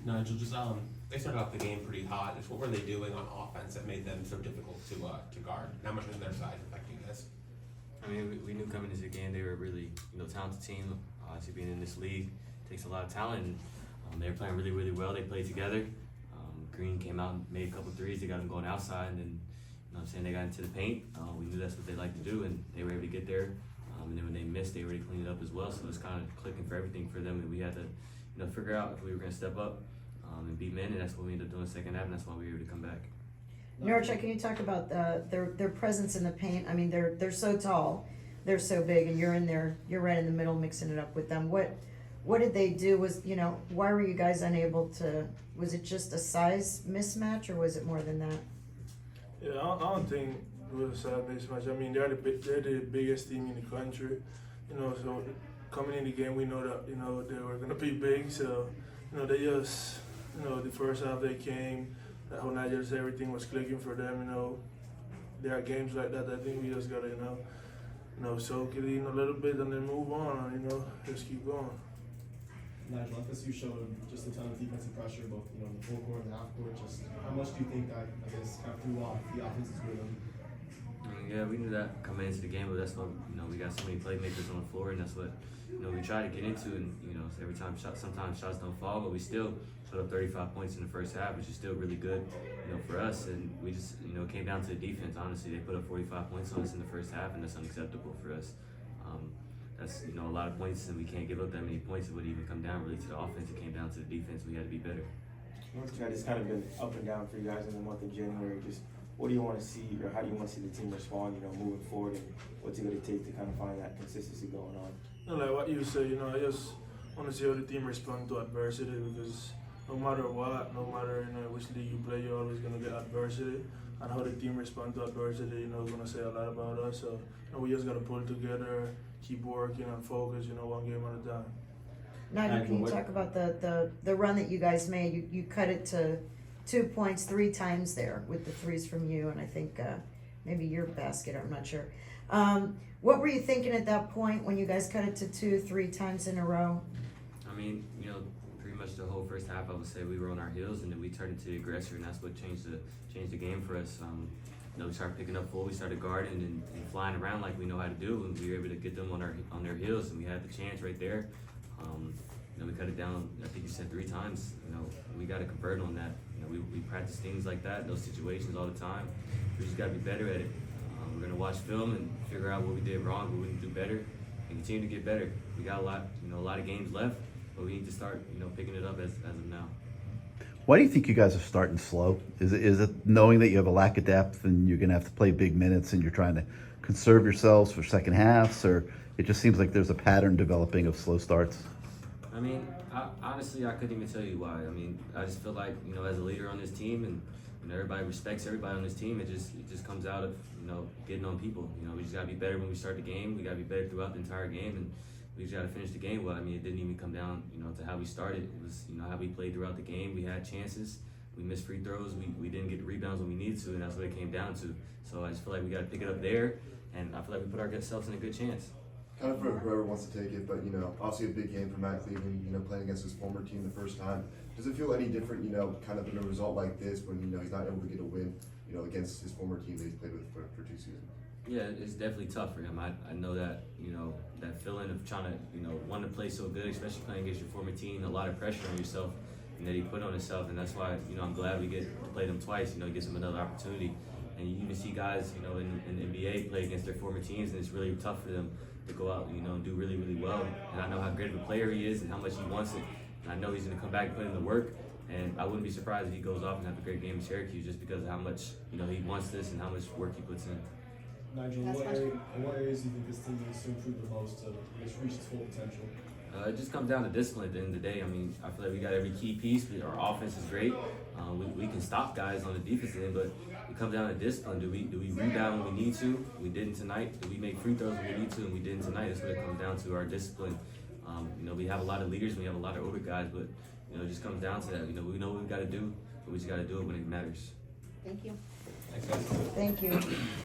Nigel, just they started off the game pretty hot. Just what were they doing on offense that made them so difficult to guard? And how much was their size affecting this? I mean, we knew coming into the game they were a really talented team. Obviously, being in this league takes a lot of talent. And, they were playing really well. They played together. Green came out and made a couple threes. They got them going outside, and then they got into the paint. We knew that's what they like to do, and they were able to get there. And then when they missed, they already cleaned it up as well. So it's kind of clicking for everything for them, and we had to figure out if we were going to step up and beat men, and that's what we ended up doing in the second half, and that's why we were able to come back. Norchad, can you talk about their presence in the paint? I mean, they're so tall, they're so big, and you're in there, you're right in the middle, mixing it up with them. What did they do? Why were you guys unable to? Was it just a size mismatch, or was it more than that? Yeah, I don't think it was a size mismatch. I mean, they're the biggest team in the country, So coming in the game, we know that they were gonna be big. So they just the first half they came. That whole night, just everything was clicking for them. There are games like that. I think we just gotta soak it in a little bit and then move on. And, just keep going. Nigel, FSU showed just a ton of defensive pressure, both in the full court and the half court. Just how much do you think that kind of threw off the offense's rhythm? Yeah, we knew that coming into the game, but that's what we got so many playmakers on the floor, and that's what we try to get into. And every time sometimes shots don't fall, but we still put up 35 points in the first half, which is still really good, for us. And we just came down to the defense. Honestly, they put up 45 points on us in the first half, and that's unacceptable for us. That's a lot of points, and we can't give up that many points. It would even come down really to the offense. It came down to the defense. We had to be better. Norchad has kind of been up and down for you guys in the month of January. Just what do you want to see, or how do you want to see the team respond, moving forward, and what's it going to take to kind of find that consistency going on? Like what you say, I just want to see how the team respond to adversity, because no matter what, no matter which league you play, you're always going to get adversity. And how the team respond to adversity, is going to say a lot about us. So we just got to pull together, keep working and focus, one game at a time. Nigel, can you talk about the run that you guys made? You cut it to 2 points 3 times there with the threes from you, and I think maybe your basket, I'm not sure. What were you thinking at that point when you guys cut it to 2-3 times in a row? I mean, pretty much the whole first half, I would say we were on our heels, and then we turned into the aggressor, and that's what changed the game for us. We started picking up full, we started guarding and flying around like we know how to do, and we were able to get them on their heels, and we had the chance right there. We cut it down, I think you said 3 times. We got to convert on that. We practice things like that, those situations all the time. We just got to be better at it. We're going to watch film and figure out what we did wrong, what we can do better, and continue to get better. We got a lot of games left, but we need to start, picking it up as of now. Why do you think you guys are starting slow? Is it knowing that you have a lack of depth and you're going to have to play big minutes and you're trying to conserve yourselves for second halves, or it just seems like there's a pattern developing of slow starts? I mean, honestly, I couldn't even tell you why. I mean, I just feel like, as a leader on this team, and everybody respects everybody on this team, it just comes out of, getting on people. We just got to be better when we start the game. We got to be better throughout the entire game, and we just got to finish the game well. I mean, it didn't even come down, to how we started. It was, how we played throughout the game. We had chances. We missed free throws. We didn't get the rebounds when we needed to, and that's what it came down to. So I just feel like we got to pick it up there, and I feel like we put ourselves in a good chance. Kind of for whoever wants to take it, but obviously a big game for Matt Cleveland, playing against his former team the first time. Does it feel any different, kind of in a result like this when he's not able to get a win, against his former team that he's played with for 2 seasons? Yeah, it's definitely tough for him. I know that, that feeling of trying to, want to play so good, especially playing against your former team, a lot of pressure on yourself, and that he put on himself, and that's why, I'm glad we get to play them twice. It gives him another opportunity. And you even see guys, in the NBA play against their former teams, and it's really tough for them to go out, and do really well. And I know how great of a player he is and how much he wants it. And I know he's going to come back and put in the work. And I wouldn't be surprised if he goes off and have a great game in Syracuse just because of how much, he wants this and how much work he puts in. Nigel, in what areas do you think this team needs to improve the most to reach its full potential? It just comes down to discipline at the end of the day. I mean, I feel like we got every key piece. Our offense is great. We can stop guys on the defensive end, but it comes down to discipline. Do we rebound when we need to? We didn't tonight. Do we make free throws when we need to? And we didn't tonight. That's what it comes down to, our discipline. We have a lot of leaders. We have a lot of older guys, but it just comes down to that. We know what we got to do, but we just got to do it when it matters. Thank you. Thanks, guys. Thank you.